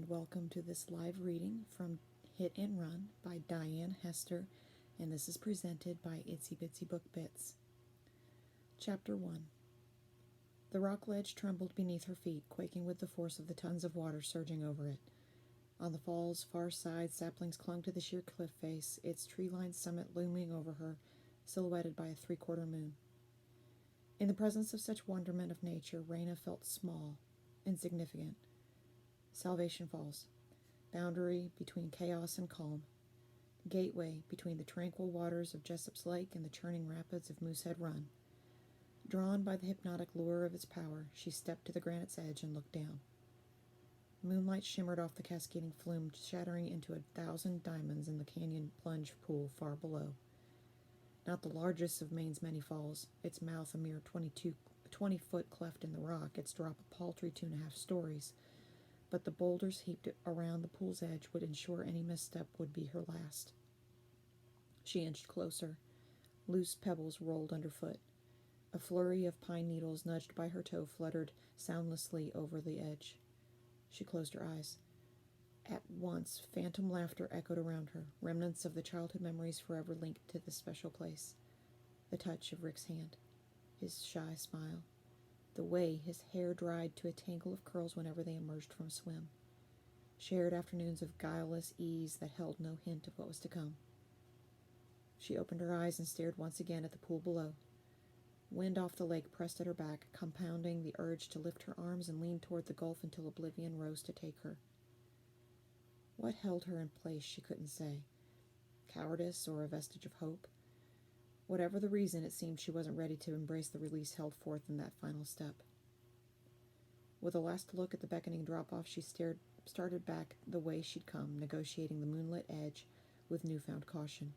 and welcome to this live reading from Hit and Run by Diane Hester, and this is presented by Itsy Bitsy Book Bits. Chapter 1. The rock ledge trembled beneath her feet, quaking with the force of the tons of water surging over it. On the fall's far side, saplings clung to the sheer cliff face, its tree-lined summit looming over her, silhouetted by a three-quarter moon. In the presence of such wonderment of nature, Raina felt small, insignificant. Salvation Falls, boundary between chaos and calm, gateway between the tranquil waters of Jessup's Lake and the churning rapids of Moosehead Run. Drawn by the hypnotic lure of its power, she stepped to the granite's edge and looked down. Moonlight shimmered off the cascading flume, shattering into 1,000 diamonds in the canyon plunge pool far below. Not the largest of Maine's many falls, its mouth a mere 20-foot cleft in the rock, its drop a paltry 2.5 stories, but the boulders heaped around the pool's edge would ensure any misstep would be her last. She inched closer. Loose pebbles rolled underfoot. A flurry of pine needles nudged by her toe fluttered soundlessly over the edge. She closed her eyes. At once, phantom laughter echoed around her, remnants of the childhood memories forever linked to this special place. The touch of Rick's hand, his shy smile, the way his hair dried to a tangle of curls whenever they emerged from a swim. Shared afternoons of guileless ease that held no hint of what was to come. She opened her eyes and stared once again at the pool below. Wind off the lake pressed at her back, compounding the urge to lift her arms and lean toward the gulf until oblivion rose to take her. What held her in place she couldn't say. Cowardice or a vestige of hope? Whatever the reason, it seemed she wasn't ready to embrace the release held forth in that final step. With a last look at the beckoning drop-off, she started back the way she'd come, negotiating the moonlit edge with newfound caution.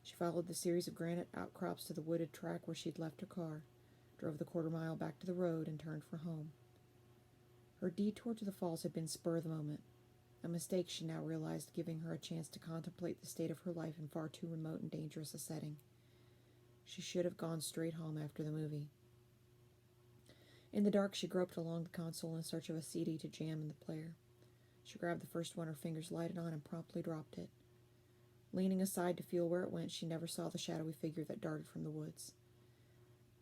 She followed the series of granite outcrops to the wooded track where she'd left her car, drove the quarter-mile back to the road, and turned for home. Her detour to the falls had been spur of the moment, a mistake she now realized, giving her a chance to contemplate the state of her life in far too remote and dangerous a setting. She should have gone straight home after the movie. In the dark, she groped along the console in search of a CD to jam in the player. She grabbed the first one her fingers lighted on and promptly dropped it. Leaning aside to feel where it went, she never saw the shadowy figure that darted from the woods,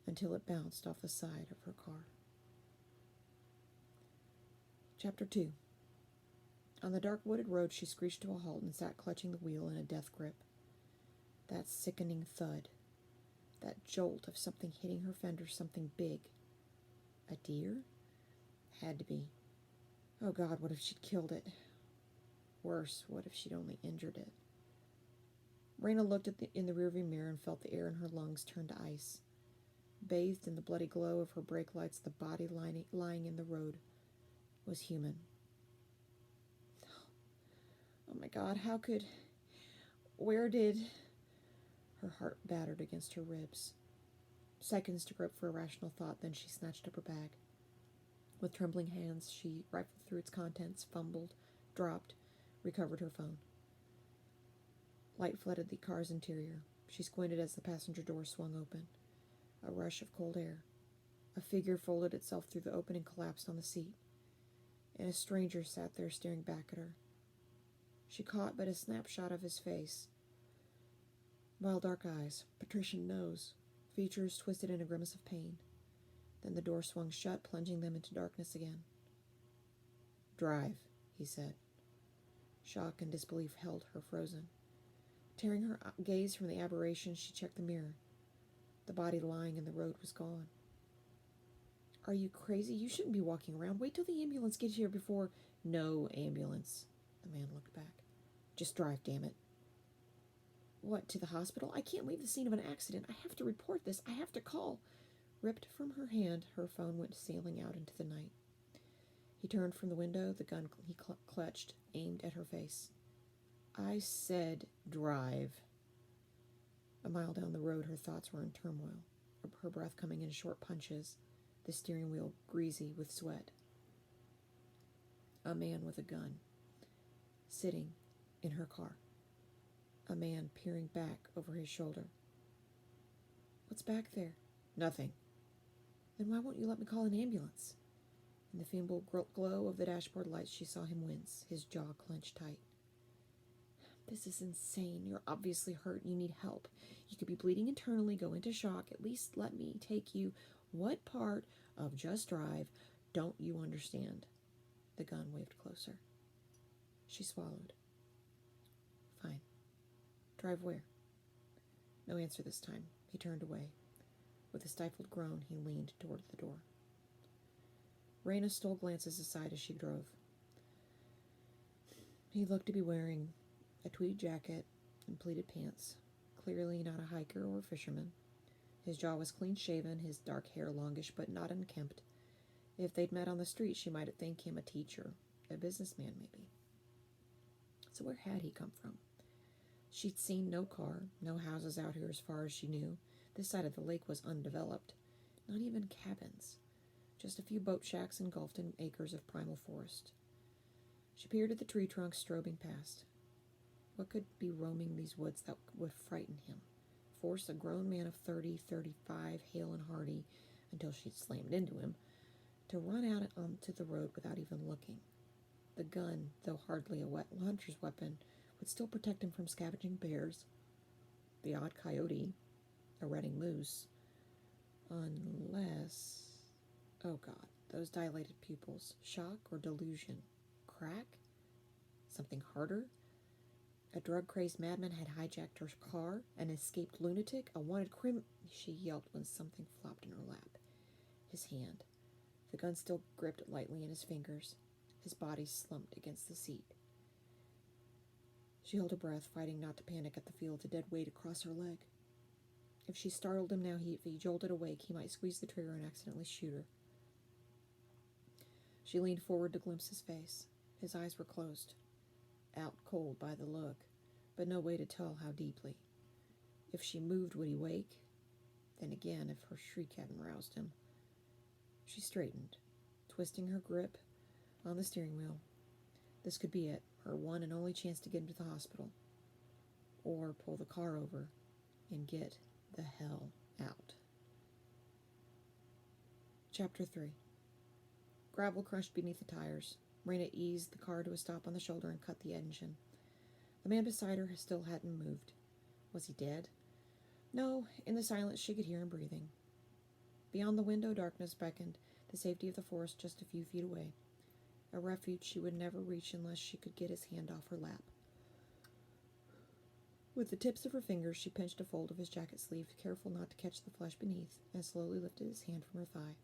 until it bounced off the side of her car. Chapter 2. On the dark wooded road, she screeched to a halt and sat clutching the wheel in a death grip. That sickening thud. That jolt of something hitting her fender, something big. A deer? Had to be. Oh God, what if she'd killed it? Worse, what if she'd only injured it? Raina looked in the rearview mirror and felt the air in her lungs turn to ice. Bathed in the bloody glow of her brake lights, the body lying in the road was human. Oh my God, where did... Her heart battered against her ribs. Seconds to grope for a rational thought, then she snatched up her bag. With trembling hands, she rifled through its contents, fumbled, dropped, recovered her phone. Light flooded the car's interior. She squinted as the passenger door swung open. A rush of cold air. A figure folded itself through the opening and collapsed on the seat. And a stranger sat there staring back at her. She caught but a snapshot of his face. Wild dark eyes, patrician nose, features twisted in a grimace of pain. Then the door swung shut, plunging them into darkness again. "Drive," he said. Shock and disbelief held her frozen. Tearing her gaze from the aberration, she checked the mirror. The body lying in the road was gone. "Are you crazy? You shouldn't be walking around. Wait till the ambulance gets here before—" "No ambulance." The man looked back. "Just drive, damn it." "What, to the hospital? I can't leave the scene of an accident. I have to report this. I have to call." Ripped from her hand, her phone went sailing out into the night. He turned from the window, the gun he clutched, aimed at her face. "I said drive." A mile down the road, her thoughts were in turmoil, her breath coming in short punches, the steering wheel greasy with sweat. A man with a gun, sitting in her car. A man peering back over his shoulder. "What's back there?" "Nothing." "Then why won't you let me call an ambulance?" In the feeble glow of the dashboard lights, she saw him wince, his jaw clenched tight. This is insane. You're obviously hurt. You need help. You could be bleeding internally, go into shock. At least let me take you. What part of Just Drive don't you understand? The gun waved closer. She swallowed. Fine. Drive where? No answer this time. He turned away. With a stifled groan, he leaned toward the door. Raina stole glances aside as she drove. He looked to be wearing a tweed jacket and pleated pants, clearly not a hiker or fisherman. His jaw was clean-shaven, his dark hair longish but not unkempt. If they'd met on the street, she might think him a teacher, a businessman maybe. So where had he come from? She'd seen no car, no houses out here as far as she knew. This side of the lake was undeveloped. Not even cabins. Just a few boat shacks engulfed in acres of primal forest. She peered at the tree trunks strobing past. What could be roaming these woods that would frighten him? Force a grown man of 30, 35, hale and hearty, until she'd slammed into him, to run out onto the road without even looking. The gun, though hardly a hunter's weapon, would still protect him from scavenging bears, the odd coyote, a retting moose, unless... Oh God, those dilated pupils. Shock or delusion? Crack? Something harder? A drug-crazed madman had hijacked her car, an escaped lunatic, a wanted She yelped when something flopped in her lap. His hand. The gun still gripped lightly in his fingers. His body slumped against the seat. She held her breath, fighting not to panic at the feel of the dead weight across her leg. If she startled him now, if he jolted awake, he might squeeze the trigger and accidentally shoot her. She leaned forward to glimpse his face. His eyes were closed, out cold by the look, but no way to tell how deeply. If she moved, would he wake? Then again, if her shriek hadn't roused him. She straightened, twisting her grip on the steering wheel. This could be it, her one and only chance to get him to the hospital. Or pull the car over and get the hell out. Chapter 3. Gravel crushed beneath the tires. Raina eased the car to a stop on the shoulder and cut the engine. The man beside her still hadn't moved. Was he dead? No, in the silence she could hear him breathing. Beyond the window, darkness beckoned, the safety of the forest just a few feet away. A refuge she would never reach unless she could get his hand off her lap. With the tips of her fingers, she pinched a fold of his jacket sleeve, careful not to catch the flesh beneath, and slowly lifted his hand from her thigh.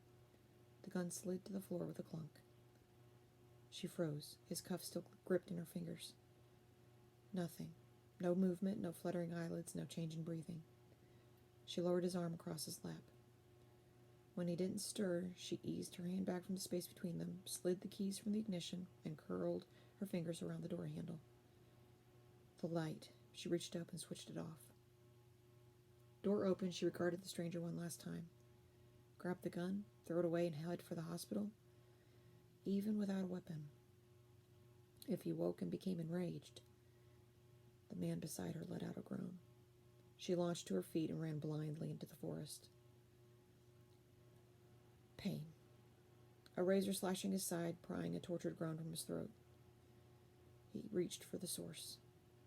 The gun slid to the floor with a clunk. She froze, his cuff still gripped in her fingers. Nothing. No movement, no fluttering eyelids, no change in breathing. She lowered his arm across his lap. When he didn't stir, she eased her hand back from the space between them, slid the keys from the ignition, and curled her fingers around the door handle. The light. She reached up and switched it off. Door open, she regarded the stranger one last time. Grab the gun, throw it away, and head for the hospital? Even without a weapon. If he woke and became enraged. The man beside her let out a groan. She launched to her feet and ran blindly into the forest. Pain. A razor slashing his side, prying a tortured groan from his throat. He reached for the source.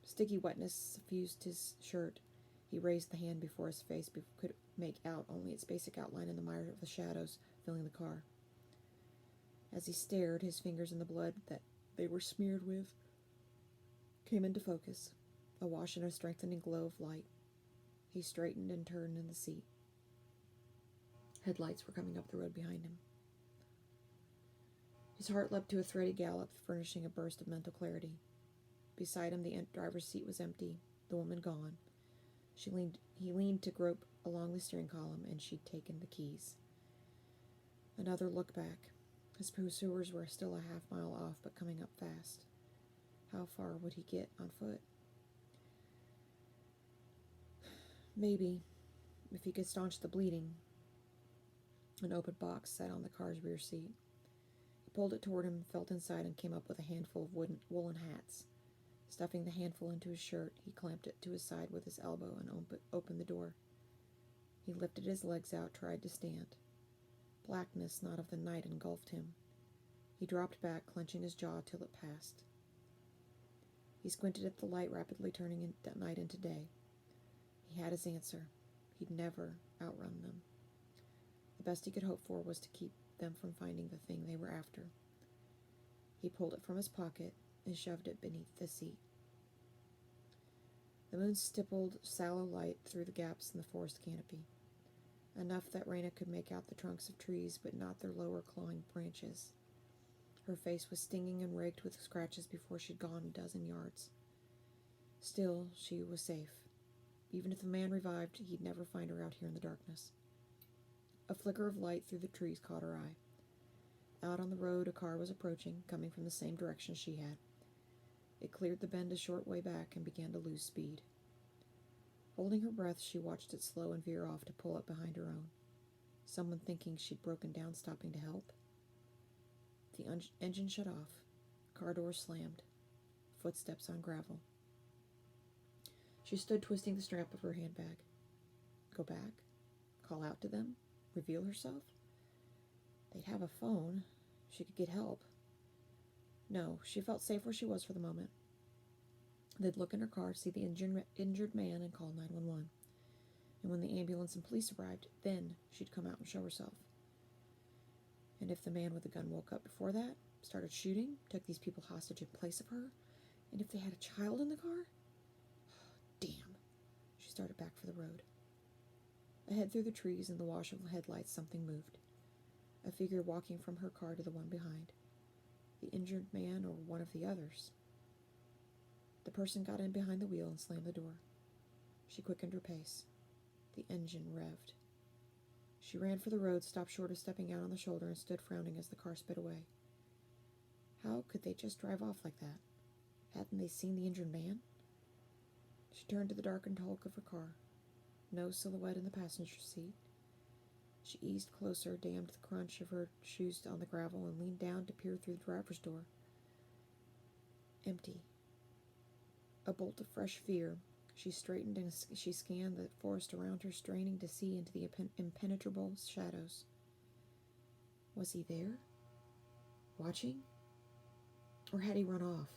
Sticky wetness suffused his shirt. He raised the hand before his face, but could make out only its basic outline in the mire of the shadows filling the car. As he stared, his fingers in the blood that they were smeared with came into focus, awash in a strengthening glow of light. He straightened and turned in the seat. Headlights were coming up the road behind him. His heart leapt to a thready gallop, furnishing a burst of mental clarity. Beside him, the driver's seat was empty, the woman gone. He leaned to grope along the steering column, and she'd taken the keys. Another look back. His pursuers were still a half-mile off, but coming up fast. How far would he get on foot? Maybe, if he could staunch the bleeding. An open box sat on the car's rear seat. He pulled it toward him, felt inside, and came up with a handful of woolen hats. Stuffing the handful into his shirt, he clamped it to his side with his elbow and opened the door. He lifted his legs out, tried to stand. Blackness, not of the night, engulfed him. He dropped back, clenching his jaw till it passed. He squinted at the light rapidly turning night into day. He had his answer. He'd never outrun them. The best he could hope for was to keep them from finding the thing they were after. He pulled it from his pocket and shoved it beneath the seat. The moon stippled sallow light through the gaps in the forest canopy, enough that Raina could make out the trunks of trees, but not their lower clawing branches. Her face was stinging and raked with scratches before she'd gone a dozen yards. Still, she was safe. Even if the man revived, he'd never find her out here in the darkness. A flicker of light through the trees caught her eye. Out on the road, a car was approaching, coming from the same direction she had. It cleared the bend a short way back and began to lose speed. Holding her breath, she watched it slow and veer off to pull up behind her own. Someone thinking she'd broken down, stopping to help. The engine shut off. Car door slammed. Footsteps on gravel. She stood twisting the strap of her handbag. Go back? Call out to them? Reveal herself? They'd have a phone. She could get help. No, she felt safe where she was for the moment. They'd look in her car, see the injured man, and call 911. And when the ambulance and police arrived, then she'd come out and show herself. And if the man with the gun woke up before that, started shooting, took these people hostage in place of her, and if they had a child in the car? Damn. She started back for the road. Ahead through the trees and the wash of headlights, something moved. A figure walking from her car to the one behind. The injured man or one of the others. The person got in behind the wheel and slammed the door. She quickened her pace. The engine revved. She ran for the road, stopped short of stepping out on the shoulder, and stood frowning as the car sped away. How could they just drive off like that? Hadn't they seen the injured man? She turned to the darkened hulk of her car. No silhouette in the passenger seat. She eased closer, dammed the crunch of her shoes on the gravel, and leaned down to peer through the driver's door. Empty. A bolt of fresh fear. She straightened and she scanned the forest around her, straining to see into the impenetrable shadows. Was he there? Watching? Or had he run off?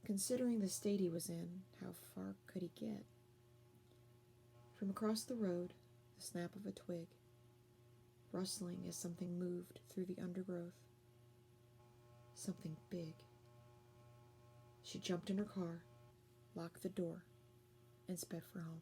Considering the state he was in, how far could he get? From across the road, the snap of a twig, rustling as something moved through the undergrowth. Something big. She jumped in her car, locked the door, and sped for home.